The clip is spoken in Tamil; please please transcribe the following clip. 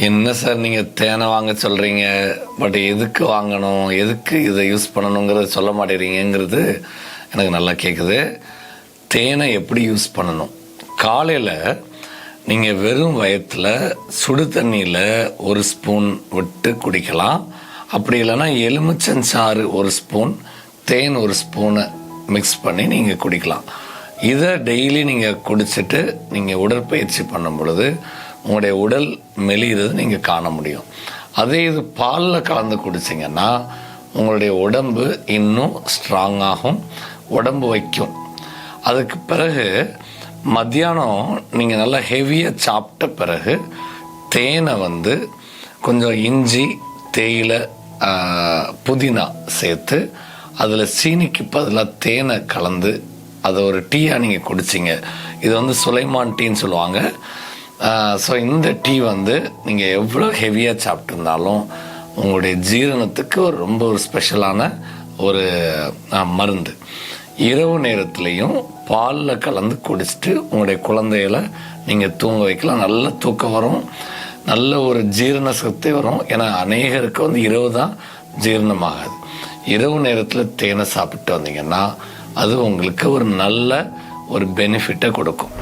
என்ன சார் நீங்கள் தேனை வாங்க சொல்கிறீங்க, பட் எதுக்கு வாங்கணும், எதுக்கு இதை யூஸ் பண்ணணுங்கிறத சொல்ல மாட்டேறீங்கிறது எனக்கு நல்லா கேட்குது. தேனை எப்படி யூஸ் பண்ணணும்? காலையில் நீங்கள் வெறும் வயத்தில் சுடு தண்ணியில் 1 ஸ்பூன் விட்டு குடிக்கலாம். அப்படி இல்லைன்னா எலுமிச்சஞ்சாறு 1 ஸ்பூன், தேன் 1 ஸ்பூனை மிக்ஸ் பண்ணி நீங்கள் குடிக்கலாம். இதை டெய்லி நீங்கள் குடிச்சிட்டு நீங்கள் உடற்பயிற்சி பண்ணும் பொழுது உங்களுடைய உடல் மெலிகிறது நீங்கள் காண முடியும். அதே இது பாலில் கலந்து குடிச்சிங்கன்னா உங்களுடைய உடம்பு இன்னும் ஸ்ட்ராங்காகும், உடம்பு வைக்கும். அதுக்கு பிறகு மத்தியானம் நீங்கள் நல்லா ஹெவியாக சாப்பிட்ட பிறகு தேனை கொஞ்சம் இஞ்சி, தேயிலை, புதினா சேர்த்து அதில் சீனிக்கு பதிலாக தேனை கலந்து அதை ஒரு டீயாக நீங்கள் குடிச்சிங்க. இது சுலைமான் டீன்னு சொல்லுவாங்க. ஸோ இந்த டீ நீங்கள் எவ்வளோ ஹெவியாக சாப்பிட்டுருந்தாலும் உங்களுடைய ஜீரணத்துக்கு ரொம்ப ஒரு ஸ்பெஷலான ஒரு மருந்து. இரவு நேரத்துலையும் பாலில் கலந்து குடிச்சிட்டு உங்களுடைய குழந்தைகளை நீங்கள் தூங்க வைக்கலாம். நல்ல தூக்கம் வரும், நல்ல ஒரு ஜீரண சக்தி வரும். ஏன்னா அநேகருக்கு இரவு தான் ஜீரணமாகாது. இரவு நேரத்தில் தேனை சாப்பிட்டு வந்தீங்கன்னா அது உங்களுக்கு ஒரு நல்ல ஒரு பெனிஃபிட்டை கொடுக்கும்.